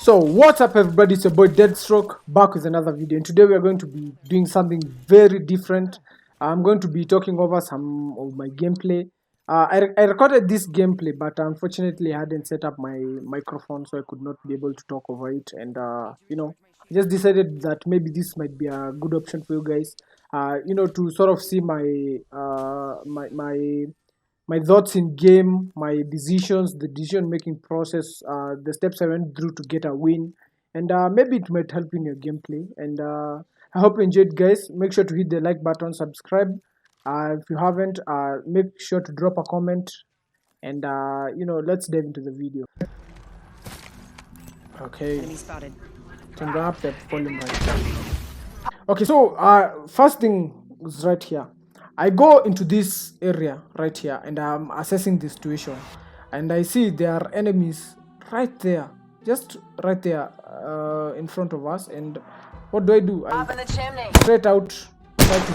So what's up everybody, it's your boy Deadstroke back with another video, and today we are going to be doing something very different. I'm going to be talking over some of my gameplay. I recorded this gameplay, but unfortunately I hadn't set up my microphone, so I could not be able to talk over it. And I just decided that maybe this might be a good option for you guys, to sort of see my thoughts in game, my decisions, the decision making process, the steps I went through to get a win, and maybe it might help in your gameplay. And I hope you enjoyed, guys. Make sure to hit the like button, subscribe. If you haven't, make sure to drop a comment, and let's dive into the video. Okay, turn up the volume right. Okay, so first thing is right here. I go into this area right here and I'm assessing the situation, and I see there are enemies right there, just right there in front of us. And what do? I straight out try to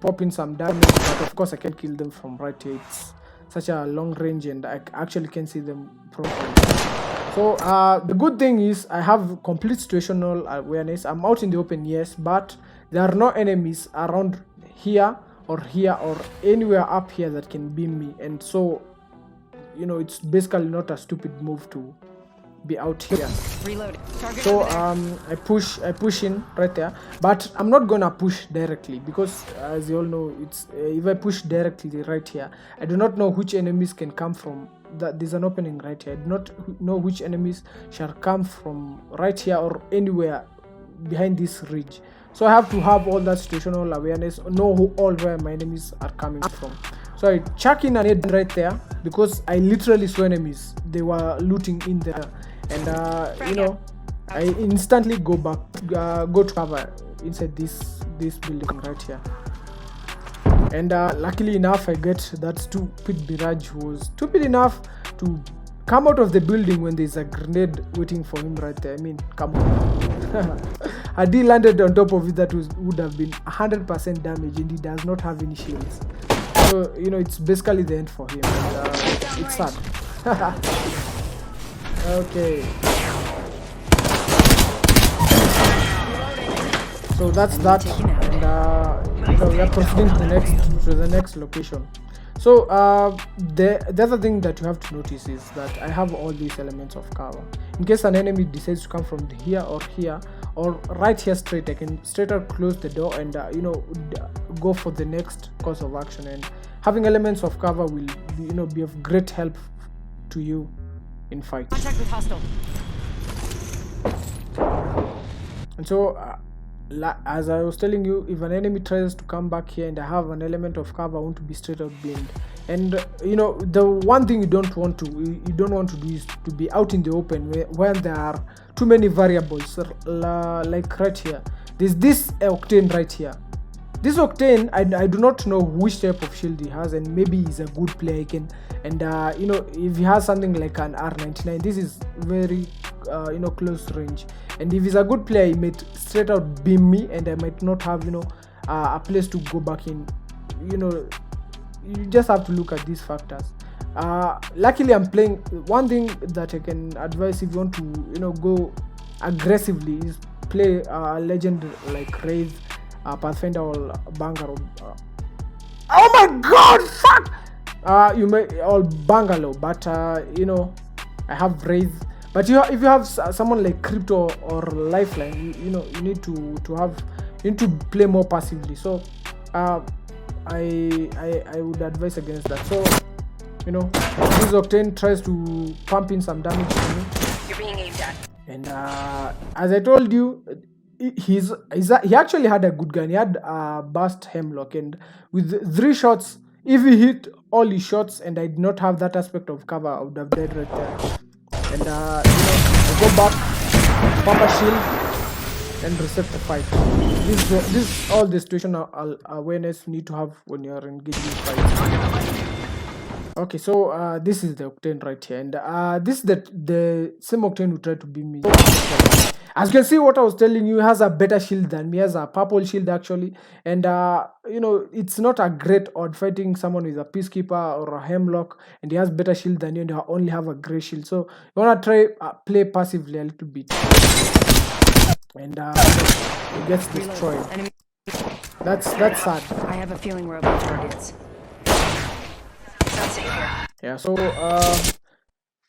pop in some damage, but of course I can't kill them from right here. It's such a long range and I actually can see them properly. So the good thing is I have complete situational awareness. I'm out in the open, yes, but there are no enemies around here or anywhere up here that can beam me. And so, it's basically not a stupid move to be out here. So I push in right there, but I'm not gonna push directly because, as you all know, it's if I push directly right here, I do not know which enemies can come from. That there's an opening right here. I do not know which enemies shall come from right here or anywhere behind this ridge. So I have to have all that situational awareness, know where my enemies are coming from. So I chuck in an head right there because I literally saw enemies. They were looting in there, and I instantly go to cover inside this building right here. And luckily enough, I get that stupid Mirage who was stupid enough to come out of the building when there's a grenade waiting for him right there. I mean, come on. Had he landed on top of it, that would have been 100% damage, and he does not have any shields. So, it's basically the end for him. And, it's sad. Okay. So that's that. And we are proceeding to the next location. So the other thing that you have to notice is that I have all these elements of cover. In case an enemy decides to come from here or right here straight, I can straight out close the door and go for the next course of action. And having elements of cover will be of great help to you in fight. Contact with hostile. And so as I was telling you, if an enemy tries to come back here and I have an element of cover, I want to be straight out beamed. And the one thing you don't want to do is to be out in the open where there are too many variables, like right here. There's this Octane right here. This Octane, I do not know which type of shield he has, and maybe he's a good player. If he has something like an R99, this is very close range, and if he's a good player, he might straight out beam me and I might not have a place to go back in. You just have to look at these factors. Luckily I'm playing. One thing that I can advise if you want to go aggressively is play a legend like Wraith, Pathfinder or Bangalore. Oh my god, fuck! You may all Bangalore, but I have Wraith. But if you have someone like Crypto or Lifeline, you need to play more passively. So I would advise against that. So this Octane tries to pump in some damage to me. You're being aimed at. And as I told you, he actually had a good gun. He had burst hemlock, and with 3 shots, if he hit all his shots and I did not have that aspect of cover, I would have died right there. And I go back, pump a shield, and reset the fight. This is all the situational awareness you need to have when you are engaging fight. Okay, so this is the Octane right here, and this is the same Octane who tried to beam me. As you can see, what I was telling you, he has a better shield than me. He has a purple shield actually, and it's not a great odd fighting someone with a peacekeeper or a hemlock, and he has better shield than you, and you only have a gray shield. So you wanna try play passively a little bit, and he gets destroyed. Enemy. That's sad. I have a feeling we're above targets. Sounds safe here. Yeah. So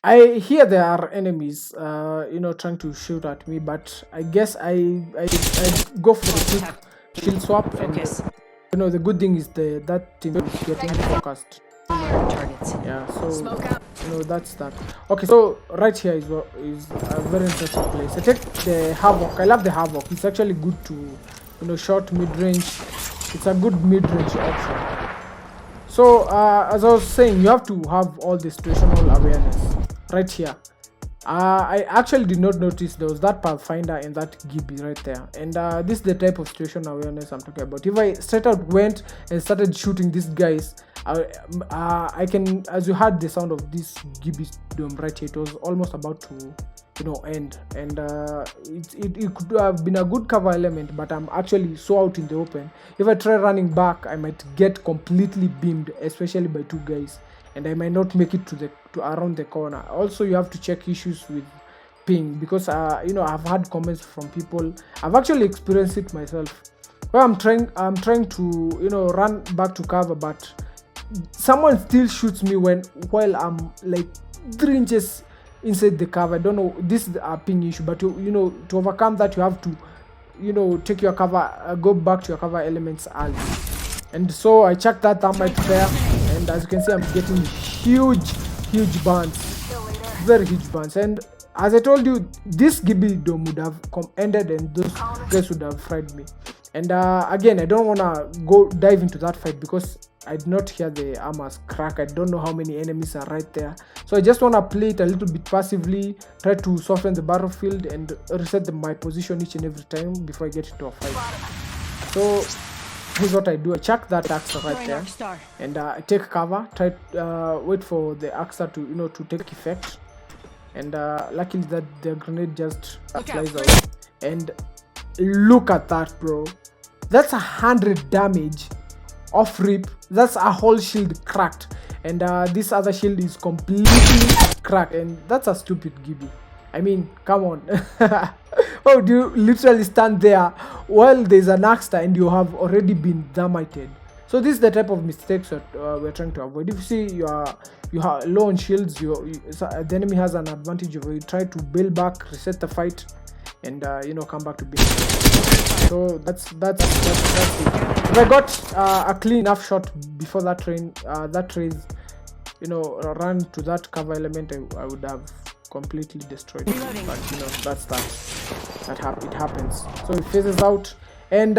I hear there are enemies, trying to shoot at me, but I guess I go for the quick shield swap, and Focus. the good thing is that team is getting focused. Marking targets. Yeah, so Smoke out. that's that. Okay, so right here is a very interesting place. I take the Havoc. I love the Havoc. It's actually good to short mid range. It's a good mid range option. So as I was saying, you have to have all the situational awareness right here. I actually did not notice there was that Pathfinder and that Gibby right there, and this is the type of situational awareness I'm talking about. If I straight out went and started shooting these guys, I can, as you heard the sound of this Gibby dome right here, it was almost about to end, and it could have been a good cover element, but I'm actually so out in the open. If I try running back, I might get completely beamed, especially by two guys, and I might not make it to around the corner. Also, you have to check issues with ping, because I've had comments from people. I've actually experienced it myself, where I'm trying to run back to cover, but someone still shoots me while I'm like 3 inches inside the cover. I don't know, this is a ping issue, but to overcome that, you have to take your cover, go back to your cover elements early. And so I checked that thermite there, and as you can see, I'm getting huge burns, very huge burns. And as I told you, this Gibby dome would have ended, and those guys would have fried me. And again, I don't want to dive into that fight because I did not hear the armors crack. I don't know how many enemies are right there, so I just want to play it a little bit passively, try to soften the battlefield and reset my position each and every time before I get into a fight. So here's what I do. I chuck that axe right there, and I take cover, try wait for the axe to take effect, and luckily that the grenade just flies away. And look at that, bro, that's 100 damage off rip. That's a whole shield cracked, and this other shield is completely cracked, and that's a stupid Gibby. I mean, come on. Oh, do you literally stand there while there's an Axter and you have already been damited? So this is the type of mistakes that we're trying to avoid. If you see you have low on shields, the enemy has an advantage over you. Try to build back, reset the fight, and come back to being. So that's it. If I got a clean enough shot before that trace run to that cover element, I would have completely destroyed it. But that's it happens. So it phases out, and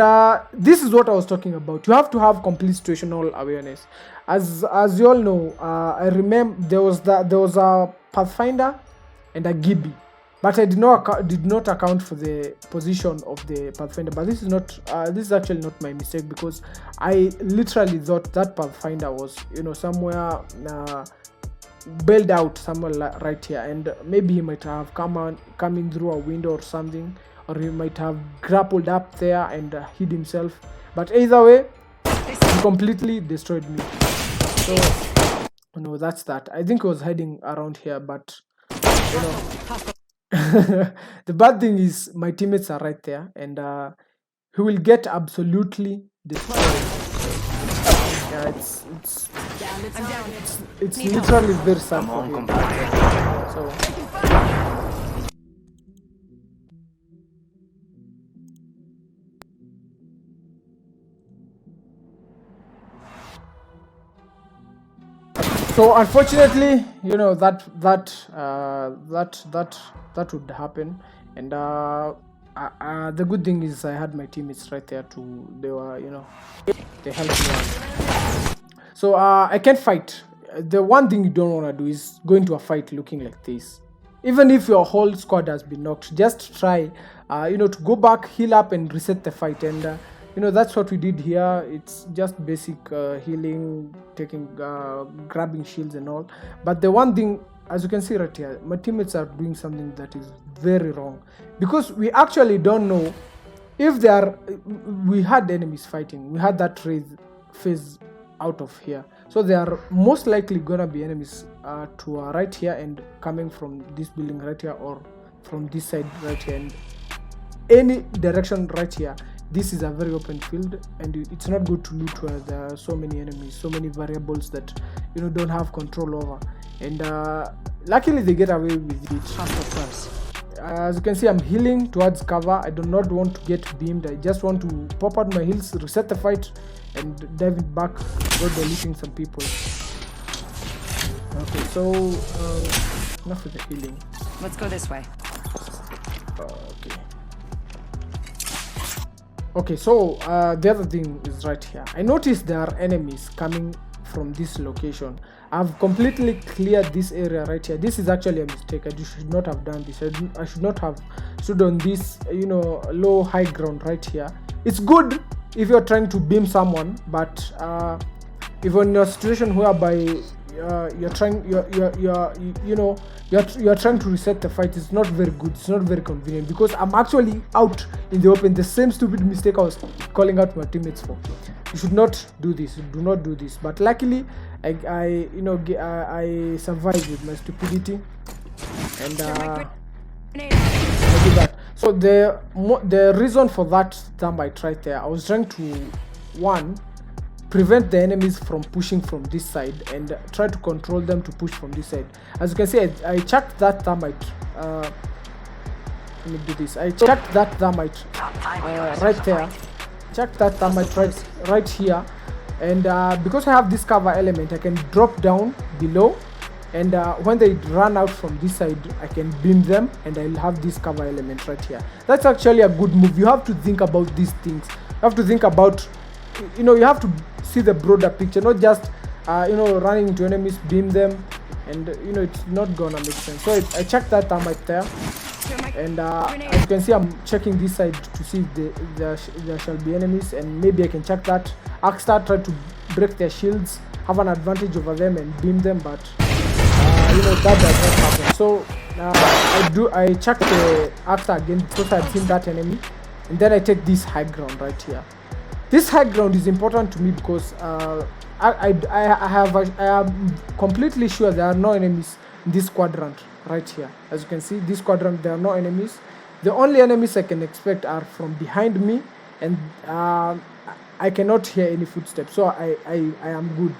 this is what I was talking about. You have to have complete situational awareness. As you all know, I remember there was a Pathfinder and a Gibby, but I did not account for the position of the Pathfinder. But this is actually not my mistake, because I literally thought that Pathfinder was somewhere bailed out somewhere right here, and maybe he might have come in through a window or something, or he might have grappled up there and hid himself. But either way, he completely destroyed me. So that's that. I think he was hiding around here, but the bad thing is my teammates are right there, and he will get absolutely destroyed. Yeah, it's literally very sad for him. So unfortunately, that would happen, and the good thing is I had my teammates right there they helped me out. So I can't fight. The one thing you don't want to do is go into a fight looking like this. Even if your whole squad has been knocked, just try to go back, heal up, and reset the fight. And that's what we did here. It's just basic healing, taking grabbing shields and all. But the one thing as you can see right here, my teammates are doing something that is very wrong, because we actually don't know if they are. We had enemies fighting. We had that phase out of here, so they are most likely gonna be enemies to our right here and coming from this building right here, or from this side right here, and any direction right here. This is a very open field, and it's not good to loot where there are so many enemies, so many variables that don't have control over. And luckily they get away with it. Hostile close. As you can see, I'm healing towards cover. I do not want to get beamed. I just want to pop out my heals, reset the fight, and dive it back, go deleting some people. Okay, so enough with the healing. Let's go this way. Okay, so the other thing is right here. I noticed there are enemies coming from this location. I've completely cleared this area right here. This is actually a mistake. I should not have done this. I should not have stood on this low high ground right here. It's good if you're trying to beam someone, but if you're in a situation whereby you're trying to reset the fight, it's not very good. It's not very convenient, because I'm actually out in the open. The same stupid mistake I was calling out my teammates for. You should not do this. Do not do this. But luckily, I survived with my stupidity, and I did that. So the reason for that thermite right there, I was trying to prevent the enemies from pushing from this side and try to control them to push from this side. As you can see, I chucked that thermite. Let me do this. I chucked that thermite right there. Chucked that thermite right here, and because I have this cover element, I can drop down below, and when they run out from this side, I can beam them, and I'll have this cover element right here. That's actually a good move. You have to think about these things. You have to think about, you have to see the broader picture, not just running into enemies, beam them, and it's not gonna make sense. So I checked that thermite there, and as you can see, I'm checking this side to see if there shall be enemies, and maybe I can check that. Akstar try to break their shields, have an advantage over them, and beam them, but that does not happen. So I check the Akstar again because I've seen that enemy, and then I take this high ground right here. This high ground is important to me because I am completely sure there are no enemies in this quadrant right here. As you can see, this quadrant, there are no enemies. The only enemies I can expect are from behind me, and I cannot hear any footsteps, so I am good.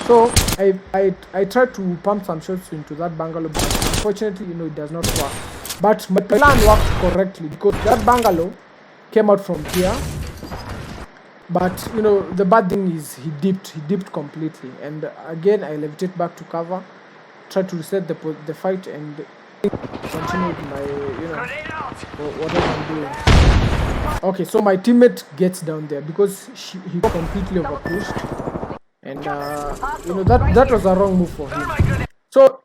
So I tried to pump some shots into that bungalow, but unfortunately, it does not work. But my plan worked correctly because that bungalow came out from here. But the bad thing is he dipped completely, and again I levitate back to cover, try to reset the fight, and continue with my whatever I'm doing. Okay, so my teammate gets down there because he completely overpushed, and that was a wrong move for him. So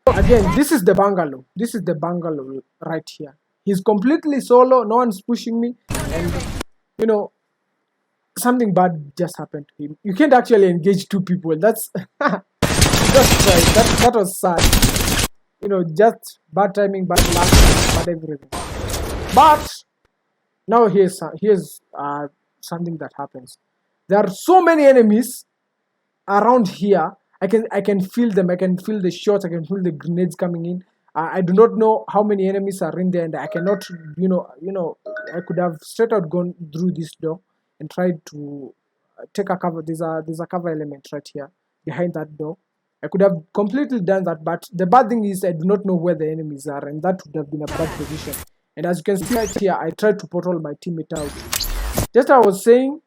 again, this is the bungalow right here. He's completely solo, no one's pushing me, and something bad just happened to him. You can't actually engage two people. That's that's right. That was sad. Just bad timing, bad luck, bad everything. But now here's something that happens. There are so many enemies around here. I can feel them. I can feel the shots. I can feel the grenades coming in. I do not know how many enemies are in there, and I cannot. I could have straight out gone through this door and tried to take a cover. There's a cover element right here behind that door. I could have completely done that, but the bad thing is I do not know where the enemies are, and that would have been a bad position. And as you can see right here, I tried to portal my teammate out. Just as I was saying,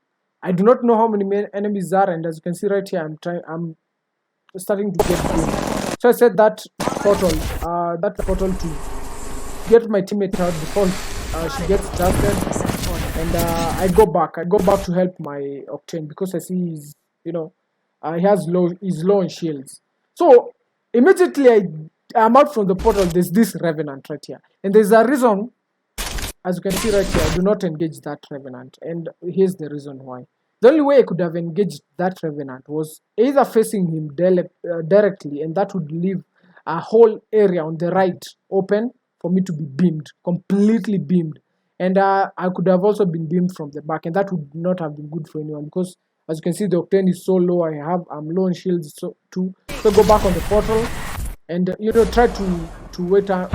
I do not know how many enemies are, and as you can see right here, I'm starting to get through. So I set that portal to get my teammate out before she gets dusted. And I go back to help my Octane because I see he's low on shields. So immediately I'm out from the portal. There's this revenant right here, and there's a reason. As you can see right here, I do not engage that revenant, and here's the reason why. The only way I could have engaged that revenant was either facing him directly, and that would leave a whole area on the right open for me to be beamed, completely beamed. And I could have also been beamed from the back, and that would not have been good for anyone because, as you can see, the octane is so low. I'm low on shields so too. So go back on the portal, and try to wait on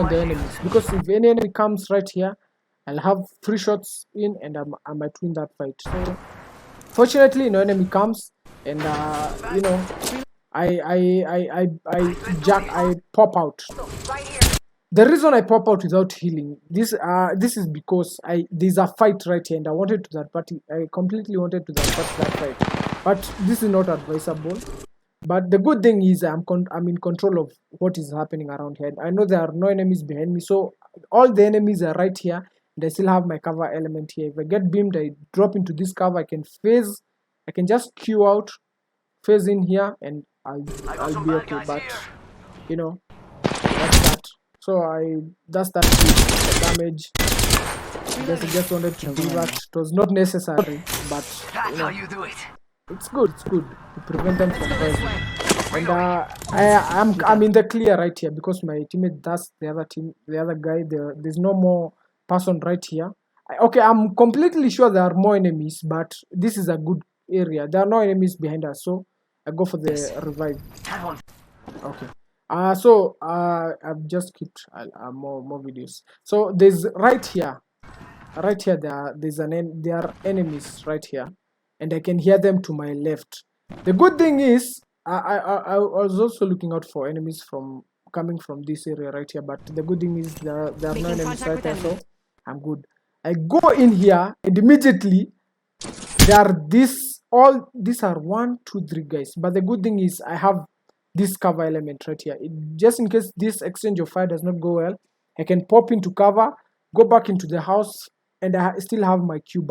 the enemies, because if any enemy comes right here, I'll have 3 shots in, and I might win that fight. So fortunately, no enemy comes, and I pop out. The reason I pop out without healing, this is because there's a fight right here, and I wanted to that party. I completely wanted to that fight, but this is not advisable. But the good thing is I'm in control of what is happening around here. I know there are no enemies behind me, so all the enemies are right here, and I still have my cover element here. If I get beamed, I drop into this cover. I can just queue out, phase in here, and I'll be okay. But that's that. So that's that damage. I guess I just wanted to do that. It was not necessary, but it's good. It's good to prevent them from rising. And I'm in the clear right here because my teammate does the other guy. There's no more person right here. Okay, I'm completely sure there are more enemies, but this is a good area. There are no enemies behind us, so I go for the revive. Okay. I've just kept more videos. So there's right here there are enemies right here, and I can hear them to my left. The good thing is I was also looking out for enemies coming from this area right here, but the good thing is there are no enemies right there, so I'm good. I go in here, and immediately these are 1 2 3 guys, but the good thing is I have this cover element right here. Just in case this exchange of fire does not go well, I can pop into cover, go back into the house, and I still have my Q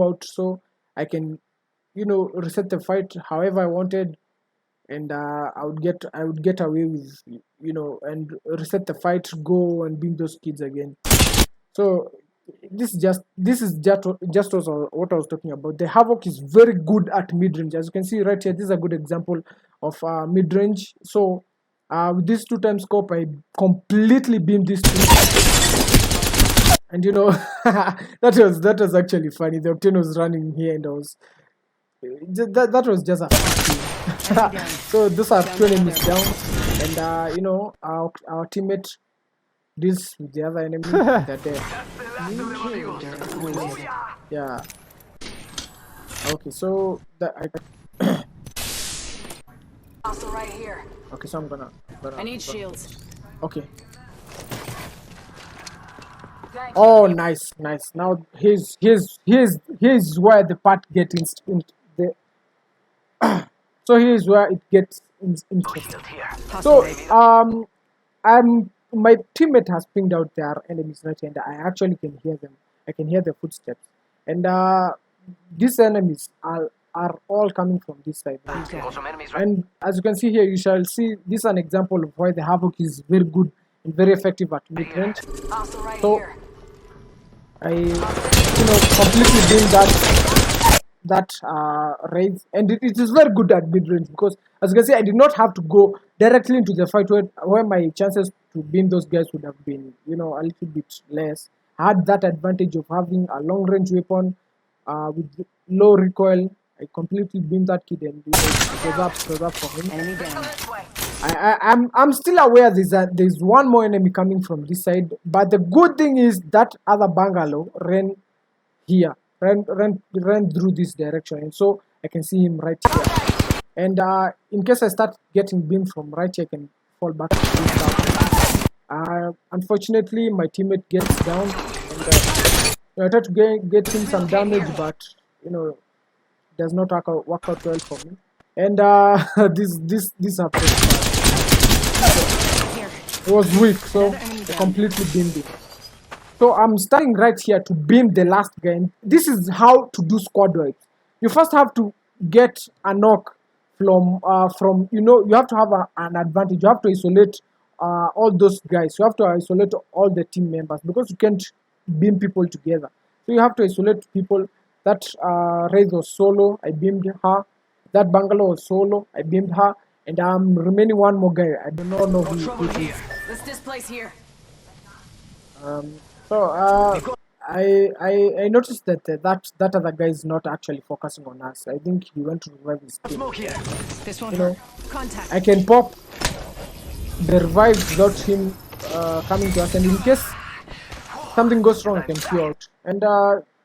out, so I can reset the fight however I wanted, and I would get away with and reset the fight, go and beat those kids again. So this is just what I was talking about. The Havoc is very good at mid-range. As you can see right here, this is a good example of mid-range. So with this 2x scope, I completely beamed this thing. And that was actually funny. The Octane was running here, and I was that was just a fun thing. So those are 2 enemies down, and our teammate deals with the other enemy. They're dead. Yeah. Okay, so Also right here. okay, so I'm gonna I need shields. okay. Oh, nice. Now here's where the part gets in the so here's where it gets interesting. So my teammate has pinged out their enemies right here, and I actually can hear them. I can hear their footsteps, and these enemies are all coming from this side. And as you can see here, you shall see this is an example of why the Havoc is very good and very effective at mid-range. So I completely doing that raid, and it is very good at mid-range because, as you can see, I did not have to go directly into the fight where my chances to beam those guys would have been a little bit less. I had that advantage of having a long-range weapon with low recoil. I completely beamed that kid, and it was up for him. Enemy down. I'm still aware there's one more enemy coming from this side, but the good thing is that other bungalow ran through this direction, and so I can see him right here. And in case I start getting beamed from right here, I can fall back to this down. Unfortunately, my teammate gets down, and I try to get him some damage, but it does not work out well for me. And this happened. It was weak, so I completely beamed it. So I'm starting right here to beam the last guy. And this is how to do squad wipes. You first have to get a knock from you have to have an advantage. You have to isolate all those guys. You have to isolate all the team members because you can't beam people together. So you have to isolate people. That Wraith was solo, I beamed her. That bungalow was solo, I beamed her. and I'm remaining one more guy. I do not know who it is. Let's displace here. So I noticed that that other guy is not actually focusing on us. I think he went to revive his team. This won't You know, hurt. Contact. I can pop the revive without him coming to us, and in case something goes wrong, I can queue out. And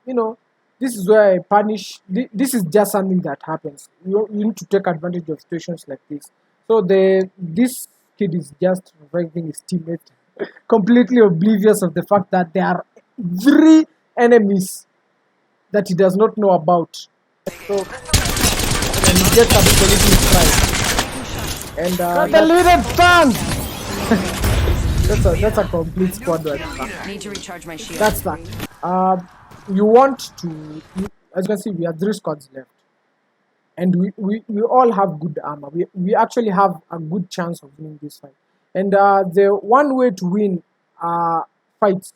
you know, this is where I punish. This is just something that happens. You need to take advantage of situations like this. So this kid is just reviving his teammate, completely oblivious of the fact that there are 3 enemies that he does not know about. So and he gets absolutely fried. And the leader done. That's a complete squad right now. Need to recharge my shield. That's that. You want to, as you can see, we have 3 squads left, and we all have good armor. We actually have a good chance of winning this fight. And the one way to win fights,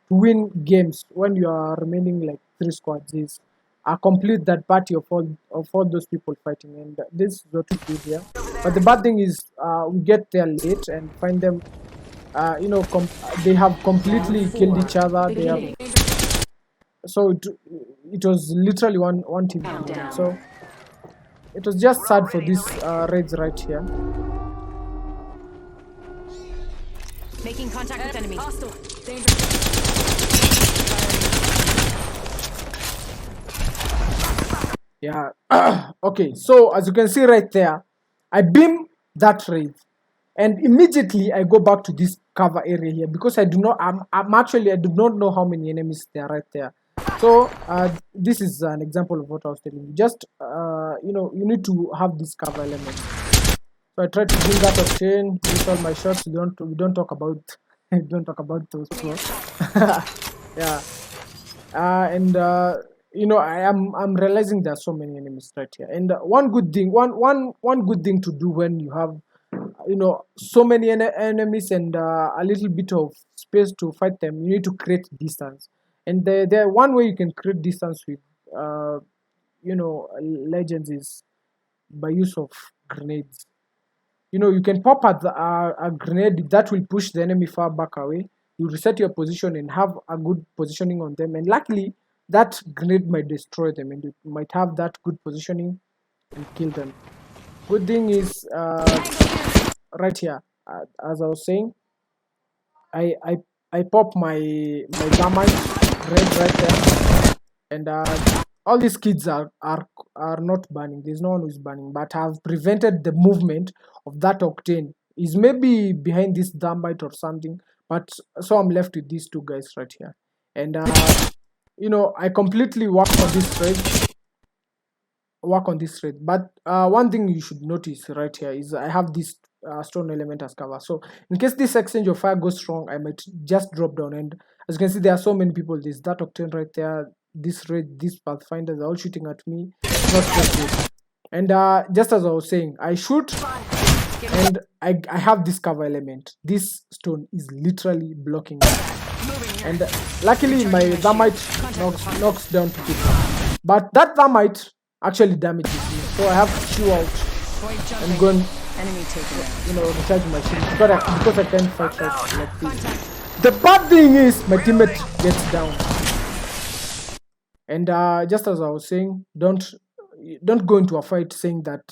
to win games when you are remaining like 3 squads is complete that party of all those people fighting. And this is what we do here. But the bad thing is we get there late and find them. They have completely killed each other. They have, so it was literally one team. So it was just sad for these raids right here. Making contact with enemy. Yeah. Okay, so as you can see right there, I beam that raid, and immediately I go back to this cover area here because I do not. I'm actually I do not know how many enemies there are right there. So this is an example of what I was telling you. Just you need to have this cover element. So I try to bring that obtain, use all my shots. We don't talk about we don't talk about those pro. Yeah. And I'm realizing there are so many enemies right here. And one good thing, one good thing to do when you have so many enemies and a little bit of space to fight them, you need to create distance. And the one way you can create distance with legends is by use of grenades. You can pop at a grenade that will push the enemy far back away. You reset your position and have a good positioning on them, and luckily that grenade might destroy them, and you might have that good positioning and kill them. Good thing is right here, as I was saying, I pop my thermite grenade right there, and all these kids are not burning. There's no one who's burning, but I've prevented the movement of that octane. Is maybe behind this dynamite or something, but so I'm left with these 2 guys right here. And I completely work on this thread. But one thing you should notice right here is I have this stone element as cover. So in case this exchange of fire goes wrong, I might just drop down. And as you can see, there are so many people. There's that octane right there. This raid, this pathfinder, they're all shooting at me. It's not just good. And just as I was saying, I shoot and I have this cover element. This stone is literally blocking me. And luckily my thermite knocks down to people. But that thermite actually damages me. So I have to chew out and go and recharge my shield because I can't fight like this. The bad thing is my teammate gets down. And just as I was saying, don't go into a fight saying that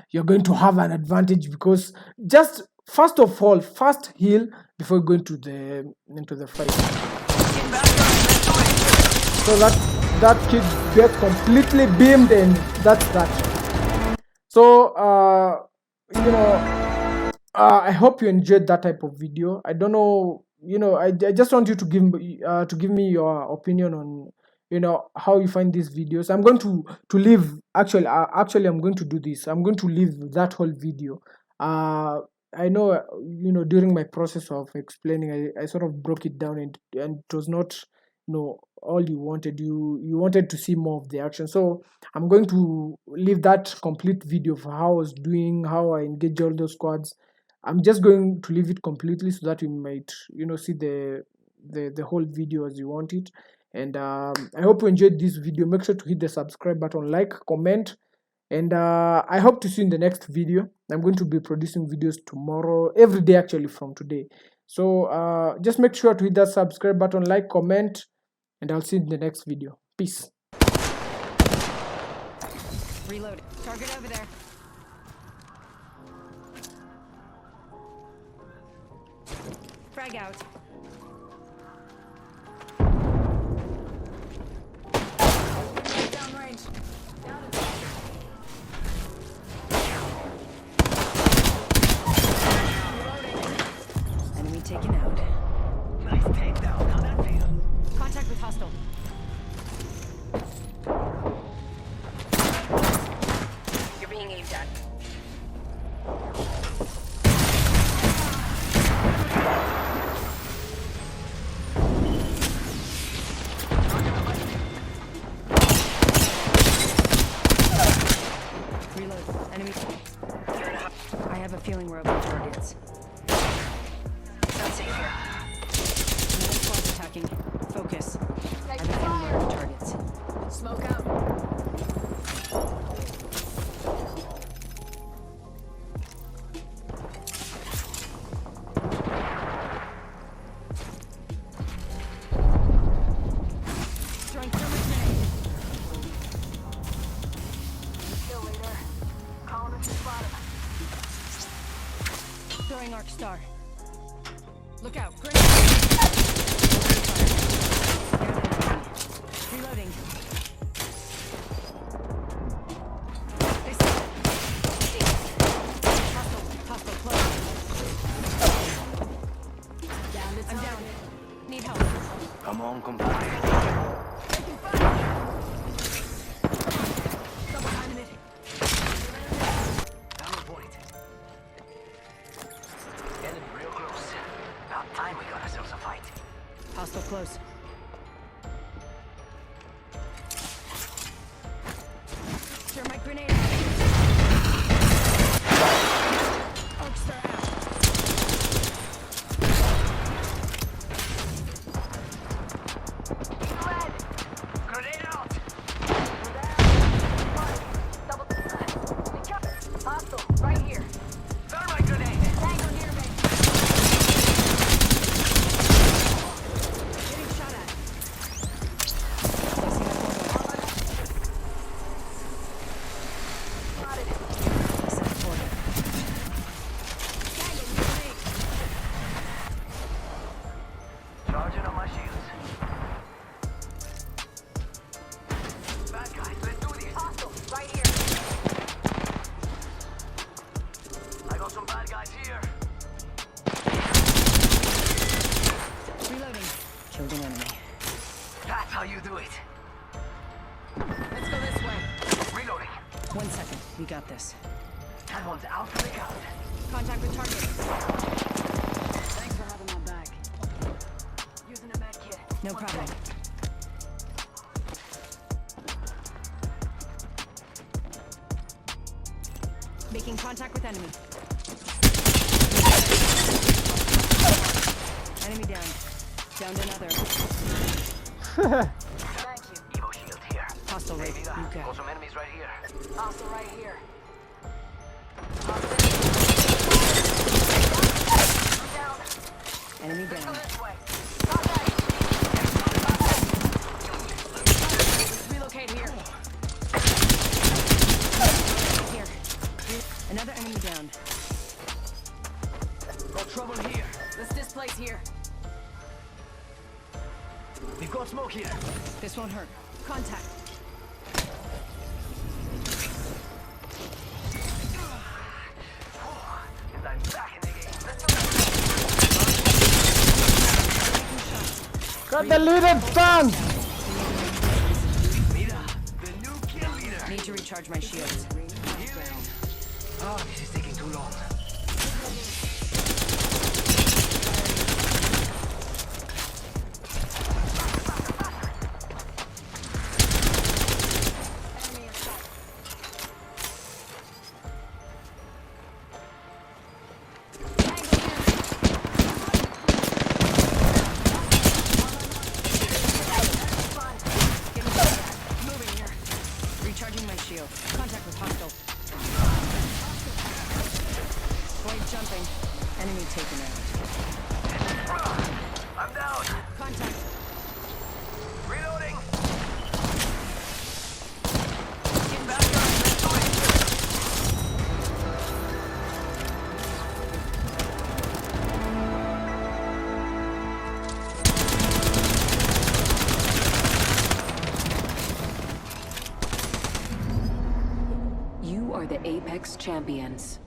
you're going to have an advantage, because just first of all, first heal before going into the fight. So that kid gets completely beamed, and that's that. So I hope you enjoyed that type of video. I don't know, I just want you to give me your opinion on how you find these videos. I'm going to leave, actually I'm going to do this. I'm going to leave that whole video. I know, during my process of explaining, I sort of broke it down, and it was not all you wanted. You wanted to see more of the action, so I'm going to leave that complete video of how I was doing, how I engage all those squads. I'm just going to leave it completely so that you might see the whole video as you want it. And I hope you enjoyed this video. Make sure to hit the subscribe button, like, comment, And I hope to see you in the next video. I'm going to be producing videos tomorrow, every day actually from today. So just make sure to hit that subscribe button, like, comment, and I'll see you in the next video. Peace. Reload. Target over there. Frag out. Downrange. Down and reloading. Enemy taken out. Nice takedown. How'd that feel? Contact with hostile. You're being aimed at. Reload. Enemy. I have a feeling we're over targets. Not safe here. Another squad's attacking. Focus. I have a feeling we're over targets. Smoke out. Throwing thermite grenade. Kill leader. Calling us to spot him. Throwing arc star. Look out. Grenade. Reloading. They see it. Hostile close. I'm down. Need help. Come on, compadre. Double timing it. Down the point. Getting real close. About time we got ourselves a fight. Hostile close. Thermite grenade. Arc star out. Red. Grenade out! Double. Hostile. Right here. Thermite grenade! Tango near me. Getting shot at. Spotted. Set forward. Tango near me. Charging on my shields. Bad guys, let's do this. Hostile. Right here. I got some bad guys here. Reloading. Killed an enemy. That's how you do it. Let's go this way. Reloading. 1 second. We got this. That one's out for the count. Contact with target. Thanks for having my back. Using a med kit. No problem. Making contact with enemy. Enemy down. Downed another. Thank you. Evo shield here. Hostile right. Hey, You Vida, got got it. some enemies right here. Hostile right here. I'm down. Enemy down. Go this way. Contact. Let's relocate here. Here. Another enemy down. Got trouble here. Let's displace here. We've got smoke here. This won't hurt. Contact. And I'm back in the game. Got the leader done. Vida, the new kill leader. Need to recharge my shields. Healing. Oh, this is taking too long. Enemy in sight. Moving here. Recharging my shield. radio. Contact with hostile. Blade jumping. Enemy taken out. I'm down. Contact. Reloading. Get back on evacuation. You are the Apex Champions.